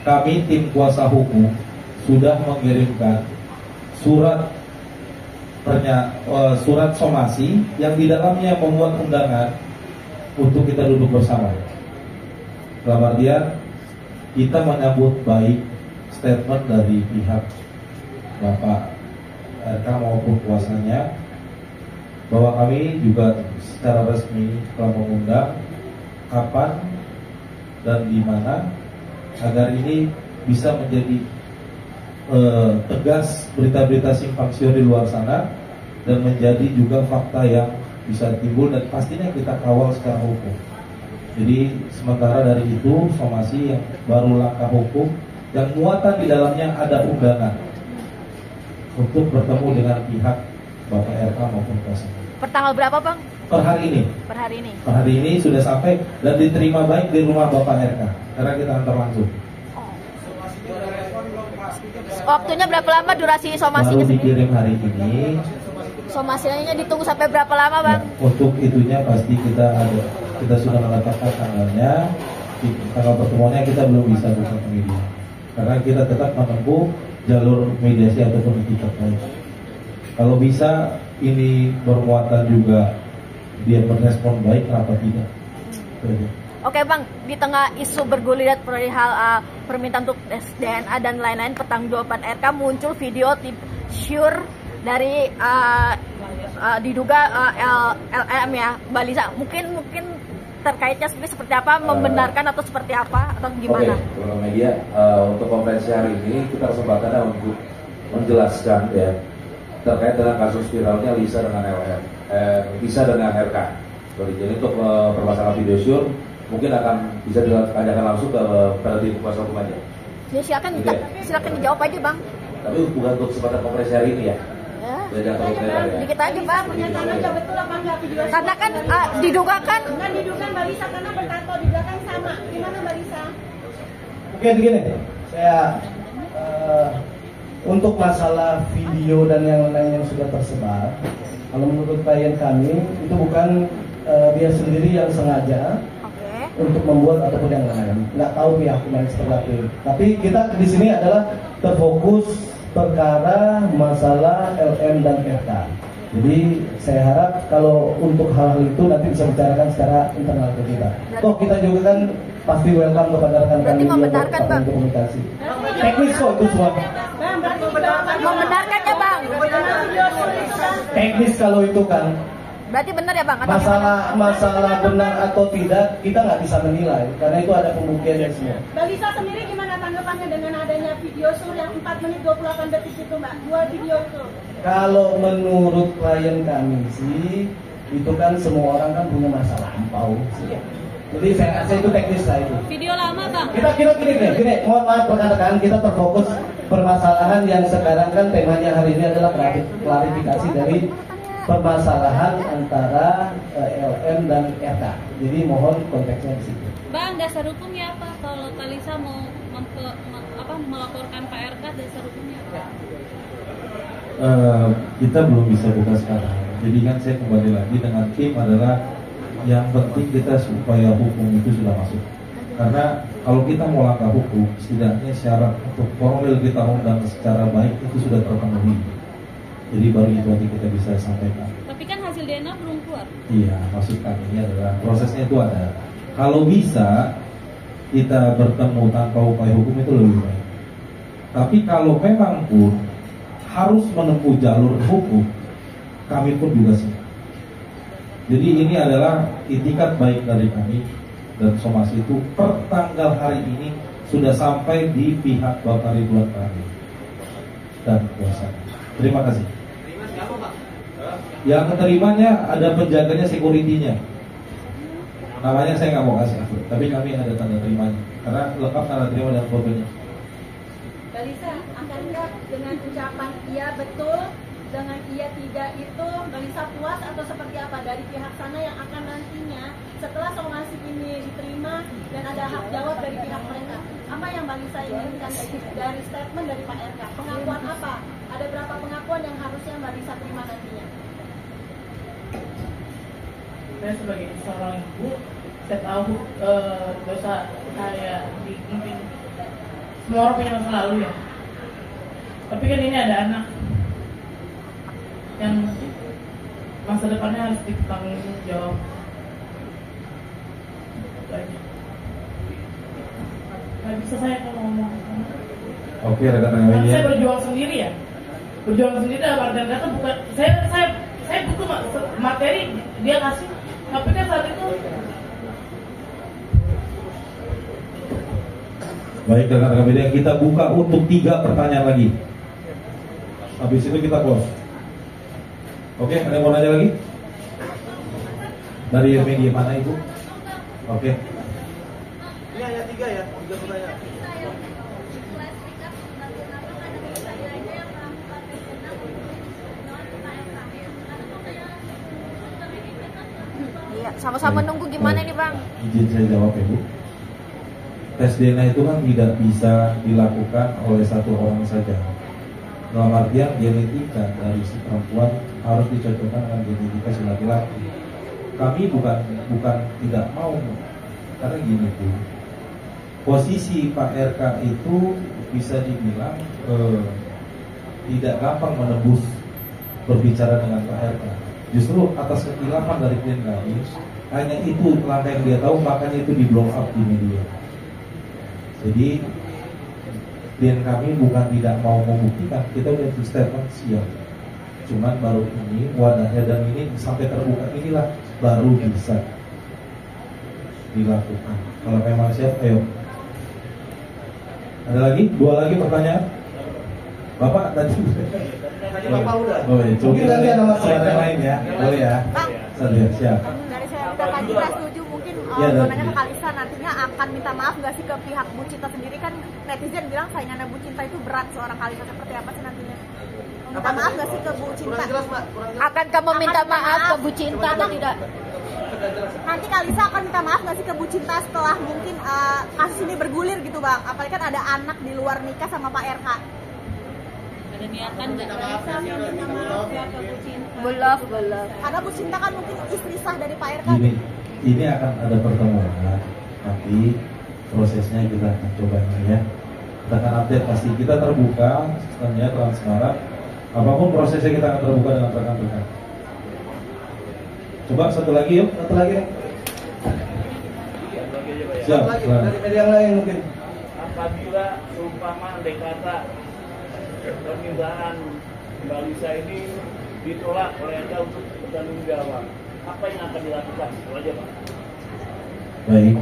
kami tim kuasa hukum sudah mengirimkan surat somasi yang di dalamnya memuat undangan untuk kita duduk bersama. Dalam artian kita menyambut baik statement dari pihak Bapak RK maupun kuasanya bahwa kami juga secara resmi telah mengundang kapan dan di mana agar ini bisa menjadi tegas berita-berita simpang siur di luar sana dan menjadi juga fakta yang bisa timbul dan pastinya kita kawal secara hukum. Jadi sementara dari itu somasi yang baru langkah hukum yang muatan di dalamnya ada undangan untuk bertemu dengan pihak Bapak RK maupun kuasa. Per tanggal berapa, Bang? Per hari ini. Per hari ini. Per hari ini sudah sampai dan diterima baik di rumah Bapak RK karena kita antar langsung. Waktunya berapa lama durasi somasinya? Baru dikirim hari ini. Somasinya ditunggu sampai berapa lama, Bang? Ya, untuk itunya pasti kita sudah menetapkan tanggalnya. Tanggal pertemuannya kita belum bisa buka ke media karena kita tetap menempuh jalur mediasi ataupun etikat baik. Kalau bisa ini bermuatan juga dia berrespon baik, kenapa tidak? Oke, Bang, di tengah isu bergulir perihal permintaan untuk tes DNA dan lain-lain, pertanggungjawaban RK muncul video tip sure dari diduga LM ya, Mbak Lisa. Mungkin terkaitnya seperti apa, membenarkan atau seperti apa atau gimana? Oke, teman-teman media, untuk konferensi hari ini kita kesempatan untuk menjelaskan ya terkait dengan kasus viralnya Lisa dengan LM, Lisa dengan RK. Jadi untuk permasalahan video sure mungkin akan bisa ditanyakan langsung ke tim kuasa hukum aja. Ya, silakan dijawab aja, Bang. Tapi bukan untuk kesempatan konferensi hari ini ya. Dikit aja, Bang. Pernyataan aja betul apa enggak video? Karena kan diduga kan Mbak Lisa karena bertato di belakang sama. Gimana Mbak Lisa? Oke, begini. Saya untuk masalah video dan yang lain yang sudah tersebar, kalau menurut klien kami itu bukan dia sendiri yang sengaja untuk membuat ataupun yang lain. Nggak tahu pihak yang seperti itu. Tapi kita di sini adalah terfokus perkara masalah LM dan RK. Jadi saya harap kalau untuk hal-hal itu nanti bisa bicarakan secara internal ke kita. Toh kita juga kan pasti welcome kepada rekan-rekan media untuk komunikasi. Teknis kok itu semua. Membenarkan ya, Bang. Teknis kalau itu kan. Berarti benar ya, Bang? Masalah benar atau tidak kita nggak bisa menilai karena itu ada pembuktiannya semua. Mbak Lisa sendiri gimana tanggapannya dengan adanya video sur yang 4 menit 28 detik itu, Mbak? 2 video itu. Kalau menurut klien kami sih itu kan semua orang kan punya masa lampau. Jadi saya itu teknis lah itu. Video lama, Bang. Kita gini, mohon maaf rekan-rekan, kita terfokus permasalahan yang sekarang kan temanya hari ini adalah klarifikasi dari permasalahan antara LM dan RK. Jadi mohon konteksnya di situ. Bang, dasar hukumnya apa kalau Kalisa mau melaporkan Pak RK, dasar hukumnya apa? Kita belum bisa buka sekarang. Jadi kan saya kembali lagi dengan tim adalah yang penting kita supaya hukum itu sudah masuk. Karena kalau kita mau langkah hukum, setidaknya syarat untuk formil kita undang secara baik itu sudah terpenuhi. Jadi baru itu nanti kita bisa sampaikan. Tapi kan hasil DNA belum keluar. Iya, maksud kami ini adalah prosesnya itu ada. Kalau bisa kita bertemu tanpa upaya hukum itu lebih baik. Tapi kalau memang pun harus menempuh jalur hukum, kami pun juga siap. Jadi ini adalah itikat baik dari kami dan somasi itu per tanggal hari ini sudah sampai di pihak Bapak Ridwan Kamil dan kuasa. Terima kasih. Yang keterimanya ada penjaganya, security-nya. Namanya saya nggak mau kasih, tapi kami ada tanda terimanya karena lengkap tanda terima dan fotonya. Mbak Lisa, akankah dengan ucapan iya betul dengan iya tidak itu Mbak Lisa puas atau seperti apa dari pihak sana yang akan nantinya setelah somasi ini diterima dan ada hak jawab dari pihak mereka? Apa yang Mbak Lisa inginkan dari statement dari Pak RK? Pengakuan apa? Ada berapa pengakuan yang harusnya Mbak Lisa terima nantinya? Saya sebagai seorang ibu, saya tahu dosa saya dipimpin semua orang punya masa lalu ya. Tapi kan ini ada anak yang masa depannya harus ditanggung jawab. Gak bisa saya kalau ngomong. Oke, rekan-rekan media. Saya berjuang sendiri ya. Berjuang sendiri dalam artian kata bukan saya butuh materi dia kasih, tapi kan saat itu. Baik, rekan-rekan media, kita buka untuk 3 pertanyaan lagi. Habis itu kita close. Oke, ada yang mau nanya lagi? Dari media mana Ibu? Oke. Ini hanya 3 ya, 3 pertanyaan. Iya, sama-sama nunggu gimana nih Bang? Izin saya jawab ya Bu. Tes DNA itu kan tidak bisa dilakukan oleh satu orang saja. Dalam artian genetika dari si perempuan harus dicocokkan dengan genetika si laki-laki. Kami bukan tidak mau, karena gini Bu. Posisi Pak RK itu bisa dibilang tidak gampang menembus berbicara dengan Pak RK. Justru atas kekhilafan dari klien kami, hanya itu langkah yang dia tahu, makanya itu di blow up di media. Jadi klien kami bukan tidak mau membuktikan, kita udah di statement siap. Cuman baru ini wadahnya dan ini sampai terbuka inilah baru bisa dilakukan. Kalau memang siap, ayo. Ada lagi? 2 lagi pertanyaan? Bapak tadi. Tadi Bapak udah. Oh iya, coba Nanti ada masalah yang lain ya. Boleh ya? Bang, Siap. dari saya tadi nggak setuju mungkin Ya, mau nanya ke Kalisa nantinya akan minta maaf nggak sih ke pihak Bu Cinta sendiri, kan netizen bilang saingannya Bu Cinta itu berat, seorang Kalisa seperti apa sih nantinya? Minta maaf nggak sih ke Bu Cinta? Akan kamu minta maaf ke Bu Cinta atau tidak? Nanti Kalisa akan minta maaf nggak sih ke Bu Cinta setelah mungkin kasus ini bergulir gitu Bang? Apalagi kan ada anak di luar nikah sama Pak RK. Ada niatan nggak? Belum. Karena Bu Cinta kan mungkin istri sah dari Pak RK. Ini akan ada pertemuan, tapi prosesnya kita akan coba ya. Kita akan update pasti, kita terbuka, sistemnya transparan. Apapun prosesnya kita akan terbuka dengan rekan-rekan. Coba satu lagi yuk. Satu lagi. Siap. Satu lagi dari media yang lain mungkin. Apabila seumpama andai kata permintaan Mbak Lisa ini ditolak oleh Anda untuk bertanggung jawab, apa yang akan dilakukan? Itu aja Pak. Baik,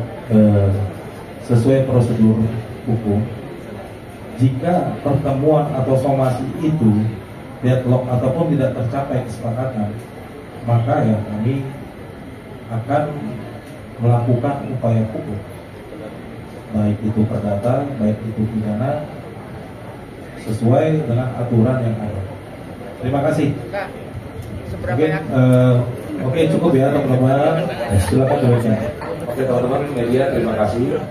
sesuai prosedur hukum, jika pertemuan atau somasi itu deadlock ataupun tidak tercapai kesepakatan, maka ya kami akan melakukan upaya hukum, baik itu perdata, baik itu pidana, sesuai dengan aturan yang ada. Terima kasih. Oke, cukup ya teman-teman. Silakan jawabnya. Oke teman-teman media, terima kasih.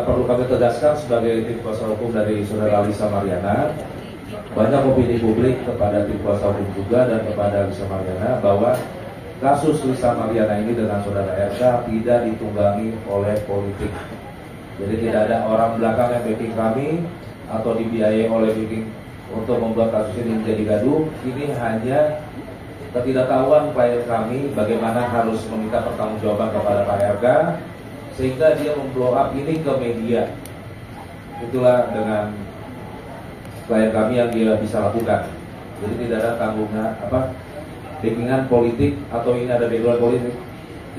Perlu kami tegaskan sebagai tim kuasa hukum dari Saudara Lisa Mariana, banyak opini publik kepada tim kuasa hukum juga dan kepada Lisa Mariana bahwa kasus Lisa Mariana ini dengan Saudara RK tidak ditunggangi oleh politik. Jadi tidak ada orang belakang yang backing kami atau dibiayai oleh backing untuk membuat kasus ini menjadi gaduh. Ini hanya ketidaktahuan klien kami bagaimana harus meminta pertanggungjawaban kepada Pak RK, sehingga dia memblow up ini ke media. Itulah dengan klien kami yang dia bisa lakukan. Jadi tidak ada tanggungan backingan politik atau ini ada background politik.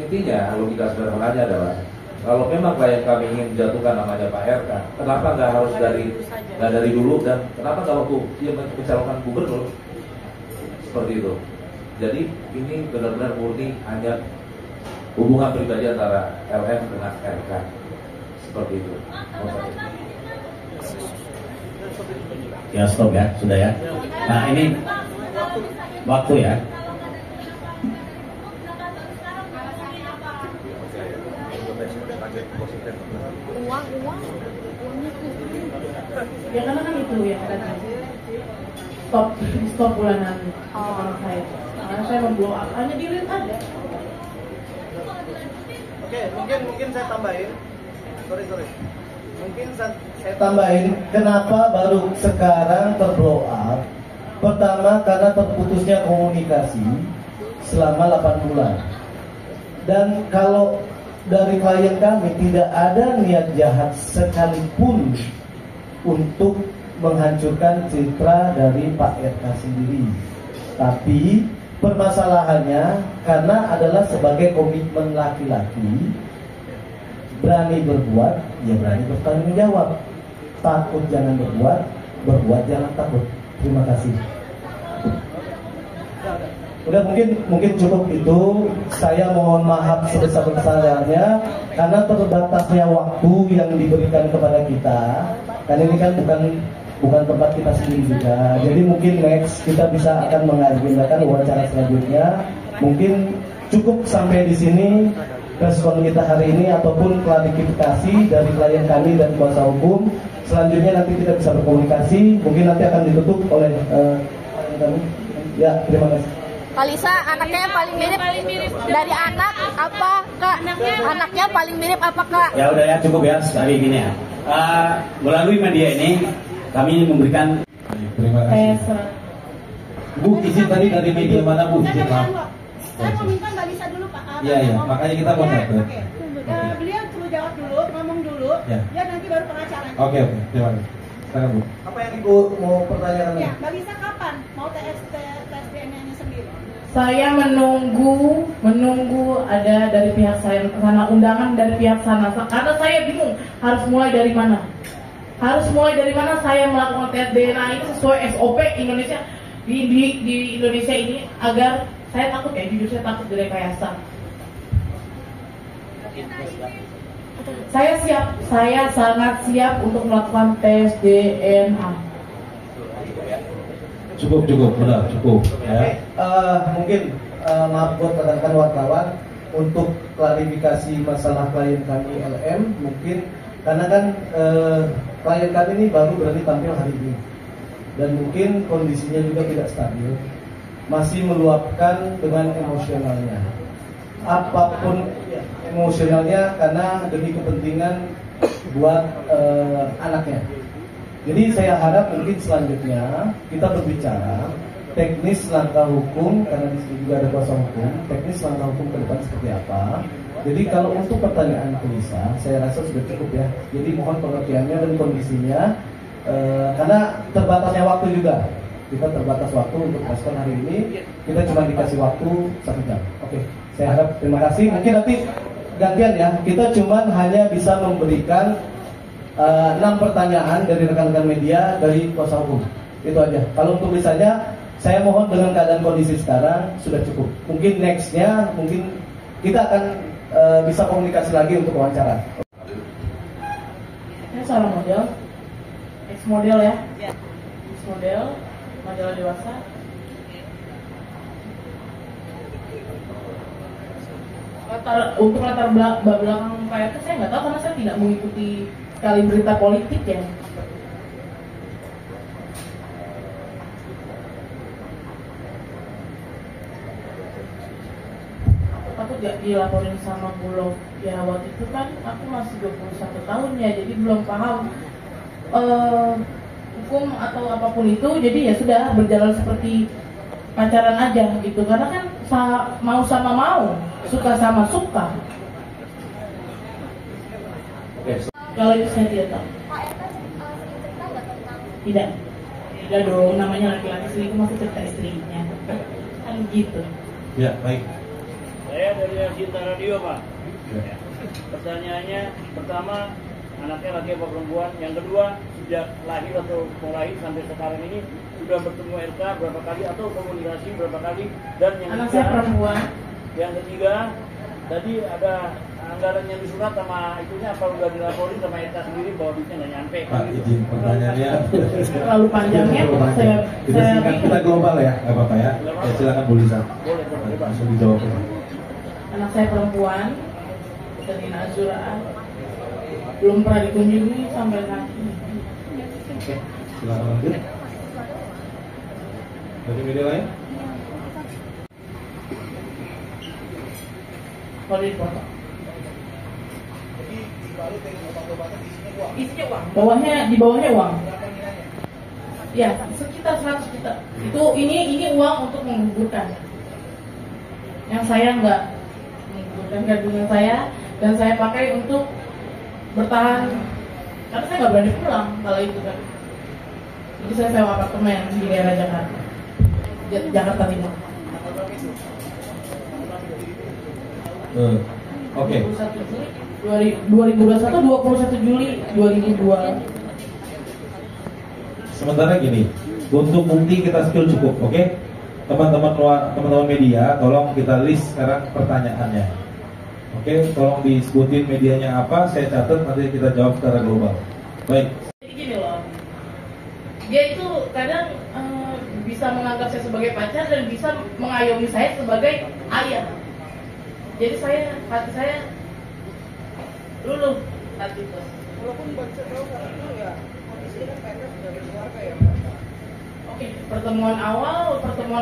Intinya logika sederhananya adalah kalau memang klien kami ingin menjatuhkan namanya Pak RK, kenapa nggak harus dari dulu, dan kenapa kalau dia mencalonkan gubernur seperti itu? Jadi ini benar-benar murni hanya hubungan pribadi antara LM dengan RK seperti itu. Ya stop ya, sudah ya. Nah ini waktu ya. Uang. Ya karena kan itu yang tadi stop bulanan saya. Karena saya memblow up, hanya di real aja. Oke, mungkin saya tambahin. Mungkin saya tambahin, kenapa baru sekarang terblow up? Pertama karena terputusnya komunikasi selama 8 bulan. Dan kalau dari klien kami tidak ada niat jahat sekalipun untuk menghancurkan citra dari Pak RK sendiri. Tapi permasalahannya karena adalah sebagai komitmen laki-laki, berani berbuat, ya berani bertanggung jawab. Takut jangan berbuat, berbuat jangan takut. Terima kasih. Udah mungkin cukup itu. Saya mohon maaf sebesar-besarnya karena terbatasnya waktu yang diberikan kepada kita. Karena ini kan bukan tempat kita sendiri juga. Jadi mungkin next kita bisa akan mengagendakan wawancara selanjutnya. Mungkin cukup sampai di sini respon kita hari ini ataupun klarifikasi dari klien kami dan kuasa hukum. Selanjutnya nanti kita bisa berkomunikasi. Mungkin nanti akan ditutup oleh klien kami. Ya, terima kasih. Kalisa, anaknya yang paling mirip dari anak apa kak? Anaknya paling mirip apa kak? Ya udah ya, cukup ya sekali gini ya. Melalui media ini kami memberikan. Terima kasih. Bu, izin tadi dari media mana Bu? Izin maaf. Saya mau minta Mbak Lisa dulu Pak. Iya, makanya kita mau dapat. Oke. Beliau perlu jawab dulu, ngomong dulu, ya nanti baru pengacaranya. Oke, terima kasih. Silakan Bu. Apa yang Ibu mau pertanyakan? Ya, Mbak Lisa kapan mau tes DNA-nya sendiri? Saya menunggu ada dari pihak saya sana, undangan dari pihak sana, karena saya bingung harus mulai dari mana. Saya melakukan tes DNA ini sesuai SOP Indonesia di Indonesia ini, agar saya takut ya, jujur saya takut direkayasa. Saya sangat siap untuk melakukan tes DNA. Cukup, benar, cukup. Ya. Mungkin maaf buat rekan-rekan wartawan untuk klarifikasi masalah klien kami LM, mungkin karena kan klien kami ini baru berani tampil hari ini dan mungkin kondisinya juga tidak stabil, masih meluapkan dengan emosionalnya, apapun emosionalnya karena demi kepentingan buat anaknya. Jadi saya harap mungkin selanjutnya kita berbicara teknis langkah hukum, karena di sini juga ada kuasa hukum, teknis langkah hukum ke depan seperti apa. Jadi kalau untuk pertanyaan Lisa, saya rasa sudah cukup ya. Jadi mohon pengertiannya dan kondisinya, karena terbatasnya waktu juga. Kita terbatas waktu untuk respon hari ini. Kita cuma dikasih waktu 1 jam. Oke, saya harap terima kasih. Mungkin nanti gantian ya. Kita cuma hanya bisa memberikan 6 pertanyaan dari rekan-rekan media dari kuasa hukum. Itu aja. Kalau untuk tulisannya, saya mohon dengan keadaan kondisi sekarang sudah cukup. Mungkin nextnya, mungkin kita akan bisa komunikasi lagi untuk wawancara. Ini seorang model, ex model ya, ex model, majalah dewasa. Untuk latar belakang Pak RK saya nggak tahu, karena saya tidak mengikuti sekali berita politik ya. Aku gak dilaporin sama Bulog ya, waktu itu kan aku masih 21 tahun ya, jadi belum paham hukum atau apapun itu. Jadi ya sudah berjalan seperti pacaran aja gitu, karena kan mau sama mau, suka sama suka. Kalau itu saya tidak tahu. Tidak dong, namanya laki-laki selingkuh masih cerita istrinya kan gitu. Ya, baik. Saya dari Cinta Radio Pak. Ya. Pertanyaannya pertama, anaknya laki apa perempuan? Yang kedua, sejak lahir atau mau lahir sampai sekarang ini sudah bertemu RK berapa kali atau komunikasi berapa kali? Dan yang anak saya perempuan. Yang ketiga, tadi ada anggaran yang disurat sama itunya, apa udah dilaporin sama RK sendiri bahwa duitnya nggak nyampe? Pak, izin pertanyaannya terlalu panjangnya. Kita global ya, nggak apa-apa ya. Ya silakan Bu Lisa. Boleh, langsung dijawab. Anak saya perempuan, Selina Azura, belum pernah dikunjungi sampai saat ini. Oke, silakan lanjut. Dari media lain? Kalau di foto. Jadi Isinya uang. Bawahnya, di bawahnya uang. Ya, sekitar 100 juta. Ini uang untuk menggugurkan. Yang saya nggak menggugurkan kandungan saya, dan saya pakai untuk bertahan karena saya nggak berani pulang kalau itu kan. Jadi saya sewa apartemen di daerah Jakarta, Jakarta Timur. Oke. 2021 21 Juli 2002. Sementara gini, untuk bukti kita skill cukup, oke? Teman-teman media, tolong kita list sekarang pertanyaannya. Oke, tolong disebutin medianya apa, saya catat nanti kita jawab secara global. Baik. Jadi gini loh, dia itu kadang bisa menganggap saya sebagai pacar dan bisa mengayomi saya sebagai ayah. Jadi hati saya luluh saat itu. Walaupun baca tahu karena ya kondisi kan PNS sudah berkeluarga ya. Oke, pertemuan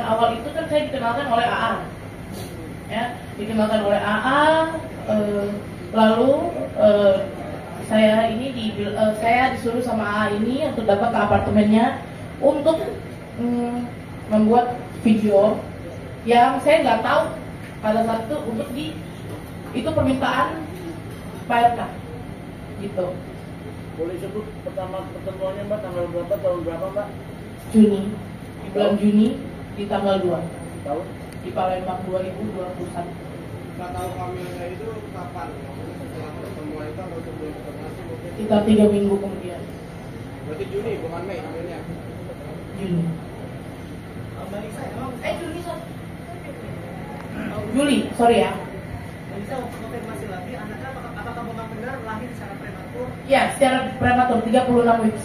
awal itu kan saya dikenalkan oleh AA. Ya, dikenalkan oleh AA, lalu saya disuruh sama AA ini untuk datang ke apartemennya untuk membuat video yang saya nggak tahu pada saat itu itu permintaan Pak RK gitu. Boleh sebut pertama pertemuannya Mbak, tanggal berapa, tahun berapa Mbak? Juni, di bulan Juni di tanggal 2 tahun di Palembang 2021. Nggak tahu hamilnya itu kapan? Setelah pertemuan itu atau sebelum konfirmasi mungkin? Kita 3 minggu kemudian. Berarti Juni bukan Mei hamilnya? Juni. Juli, sorry ya. Bisa konfirmasi lagi, anaknya apakah memang benar lahir secara prematur? Ya, secara prematur 36 weeks.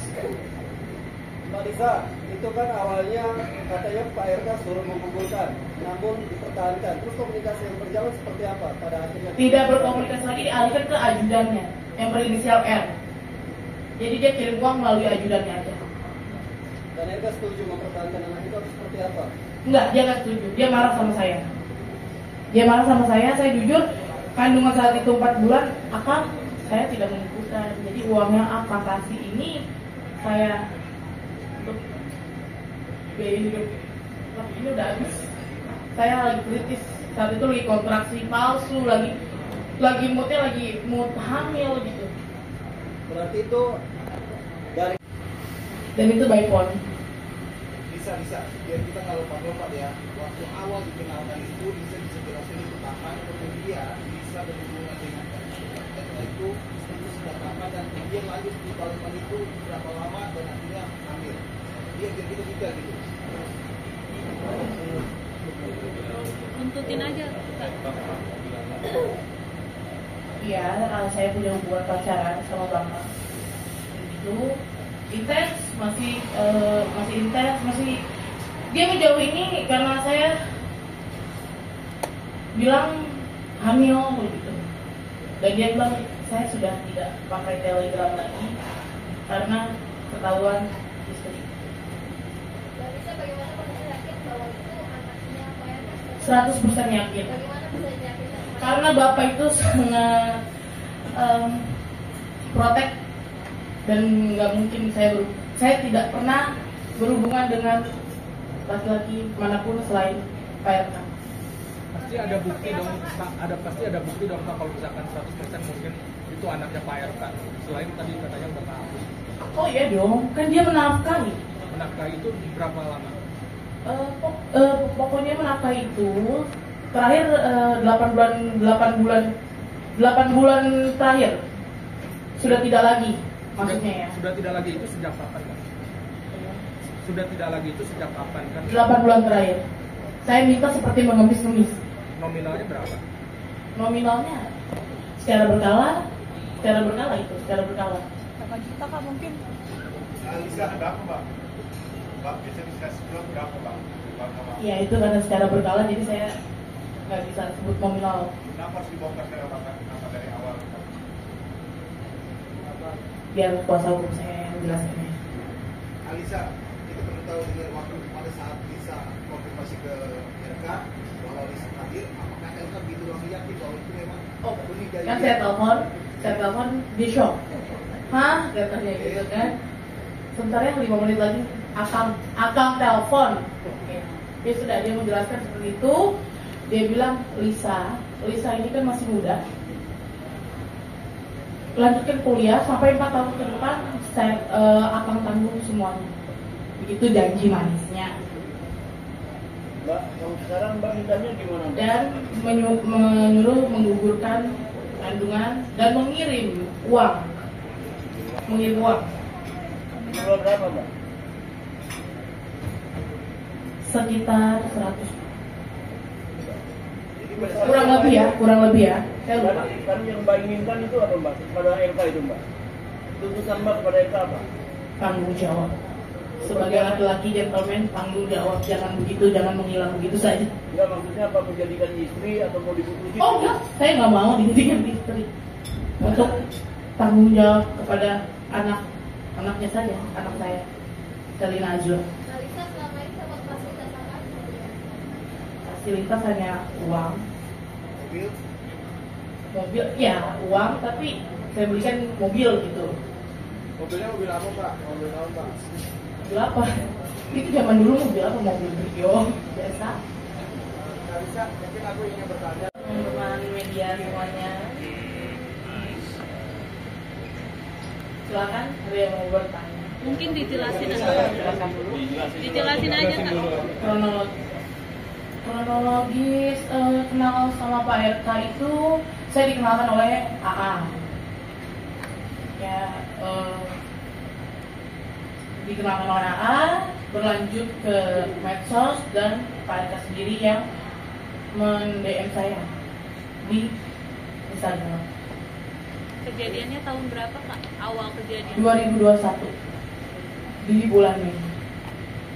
Mbak Lisa, itu kan awalnya katanya Pak RK suruh menggugurkan, namun dipertahankan. Terus komunikasi yang berjalan seperti apa pada akhirnya? Tidak berkomunikasi lagi, dialihkan ke ajudannya yang berinisial R. Jadi dia kirim uang melalui ajudannya aja. Dan RK setuju mempertahankan anak itu atau seperti apa? Enggak, dia nggak setuju. Dia marah sama saya. Saya jujur, kandungan saat itu 4 bulan, saya tidak mengumpulkan. Jadi uangnya apa kasih ini saya untuk biaya hidup. Tapi ini udah habis. Saya lagi kritis. Saat itu lagi kontraksi palsu, lagi mood hamil gitu. Berarti itu dari Dan itu by phone. bisa biar kita kalau lompat ya, waktu awal dikenalkan itu bisa jelasin itu kapan, kemudian bisa berhubungan dengan itu sudah kapan, dan kemudian lanjut di balapan itu berapa lama dan akhirnya hamil. Dia biar kita juga gitu. Tuntutin aja. Iya, saya punya hubungan pacaran sama Bapak. Itu intens, masih intens, dia ngejauh ini karena saya bilang hamil begitu. Dan dia bilang saya sudah tidak pakai Telegram lagi karena ketahuan istri. Mbak Lisa, bagaimana bisa yakin bahwa itu anaknya Pak RK? 100% yakin. Bagaimana bisa yakin? Karena Bapak itu sangat protek dan nggak mungkin saya tidak pernah berhubungan dengan laki-laki manapun selain Pak RK. Pasti ada bukti dong, Kak, kalau misalkan 100% mungkin itu anaknya Pak RK. Selain tadi katanya udah hapus. Oh iya dong, kan dia menafkahi. Menafkahi itu berapa lama? Pokoknya menafkahi itu terakhir 8 bulan terakhir sudah tidak lagi. Maksudnya ya. Sudah tidak lagi itu sejak kapan, Kak? Sudah tidak lagi itu sejak kapan, kan? 8 bulan terakhir. Saya minta seperti mengemis-ngemis. Nominalnya berapa? Nominalnya secara berkala Berapa juta Kak mungkin? Lisa, berapa Mbak? Mbak bisa dikasih berapa Mbak? Ya itu karena secara berkala, jadi saya nggak bisa sebut nominal. Kenapa harus dibongkar dari awal? Biar kuasa hukum saya yang jelaskan. Alisa, itu tahu dengan waktu pada saat Lisa konfirmasi ke RK bahwa Lisa hadir, apakah RK begitu langsung yakin bahwa itu memang benih dari kan saya telepon di shock. Hah, katanya gitu kan. Sebentar 5 menit lagi akan telepon. Ya sudah, dia menjelaskan seperti itu. Dia bilang, Lisa ini kan masih muda, lanjutkan kuliah sampai 4 tahun ke depan saya akan tanggung semuanya. Begitu janji manisnya. Mbak, sekarang Mbak mintanya gimana? Dan menyuruh menggugurkan kandungan dan mengirim uang. Berapa Mbak? Sekitar 100. Kurang lebih ya. Saya lupa. Kan yang Mbak inginkan itu apa Mbak? Kepada RK itu Mbak? Tuntutan Mbak kepada RK apa? Tanggung jawab. Sebagai laki-laki gentleman, tanggung jawab. Jangan begitu, jangan menghilang begitu saja. Enggak, maksudnya apa, menjadikan istri atau mau diputusin? Oh enggak, saya nggak mau dijadikan istri. Untuk tanggung jawab kepada anaknya saja, anak saya, Selina Azura. Kalisa selama ini dapat fasilitas apa? Fasilitas hanya uang, mobil, ya uang, tapi saya belikan mobil gitu. mobilnya mobil apa Pak? Mobil apa Pak? Mobil apa? Itu zaman dulu mobil apa? Mobil Brio biasa. Kalisa, mungkin aku ingin bertanya. Teman-teman media semuanya, silakan ada yang mau bertanya. Mungkin dijelasin aja. Silakan dulu. Dijelasin aja Kak. Kronologis kenal sama Pak RK itu saya dikenalkan oleh AA. Ya, dikenalkan oleh AA, berlanjut ke medsos dan Pak RK sendiri yang men-DM saya di Instagram. Kejadiannya tahun berapa Kak? Awal kejadian? 2021 di bulan Mei.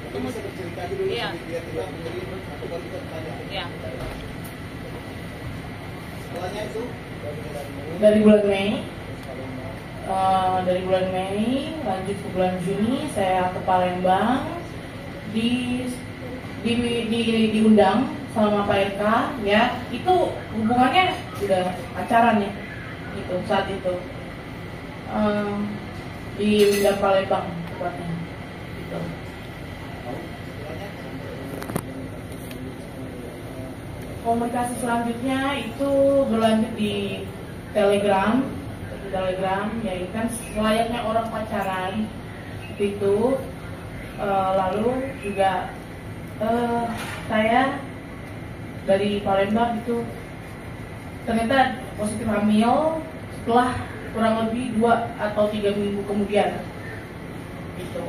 Bisa bercerita aja dulu, Iya. biar kita menjadi satu baru kita bertanya. Iya. Setelahnya itu Dari bulan Mei, lanjut ke bulan Juni saya ke Palembang, diundang sama Pak RK, ya itu hubungannya sudah pacaran ya, itu saat itu di Windar Palembang tempatnya, gitu. Komunikasi selanjutnya itu berlanjut di Telegram, ya kan selayaknya orang pacaran itu. Lalu juga saya dari Palembang itu ternyata positif hamil setelah kurang lebih 2 atau 3 minggu kemudian gitu.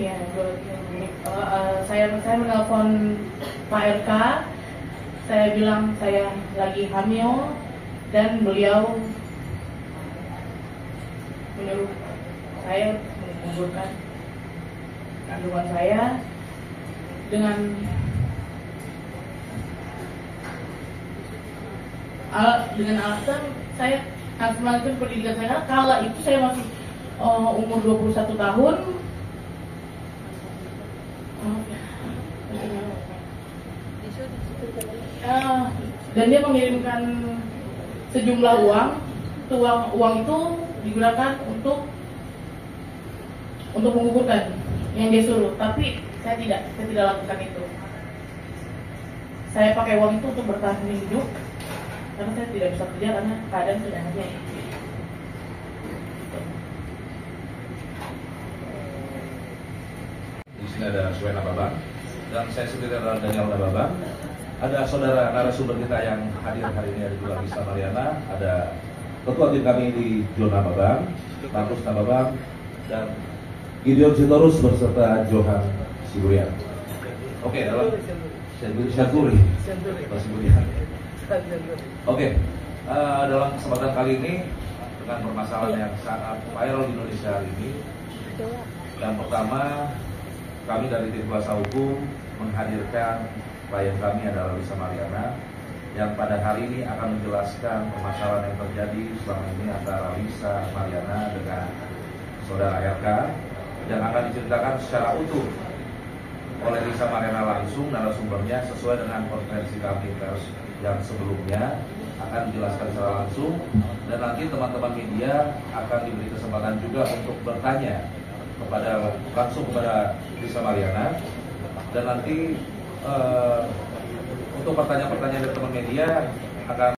Ya, saya menelpon Pak RK, saya bilang saya lagi hamil dan beliau menyuruh saya menggugurkan kandungan saya dengan alasan saya harus melanjutkan pendidikan saya. Kala itu saya masih umur 21 tahun. Dan dia mengirimkan sejumlah uang. Uang itu digunakan untuk menggugurkan yang dia suruh, tapi saya tidak lakukan itu. Saya pakai uang itu untuk bertahan hidup karena saya tidak bisa kerja karena keadaan sudah ada. Di sini ada Suena Babang dan saya sendiri adalah Daniel Babang. Ada saudara narasumber kita yang hadir hari ini, ada juga Lisa Mariana, ada ketua tim kami di Jona Babang, Markus Babang, dan Gideon Sitorus beserta Johan Siburian. Oke, dalam Syanturi. Oke, dalam kesempatan kali ini dengan permasalahan yang sangat viral di Indonesia hari ini, yang pertama kami dari tim kuasa hukum menghadirkan klien kami adalah Lisa Mariana yang pada hari ini akan menjelaskan permasalahan yang terjadi selama ini antara Lisa Mariana dengan saudara RK, yang akan diceritakan secara utuh oleh Lisa Mariana langsung narasumbernya sesuai dengan konferensi kami pers yang sebelumnya akan dijelaskan secara langsung, dan nanti teman-teman media akan diberi kesempatan juga untuk bertanya langsung kepada Lisa Mariana, dan nanti untuk pertanyaan-pertanyaan dari teman media akan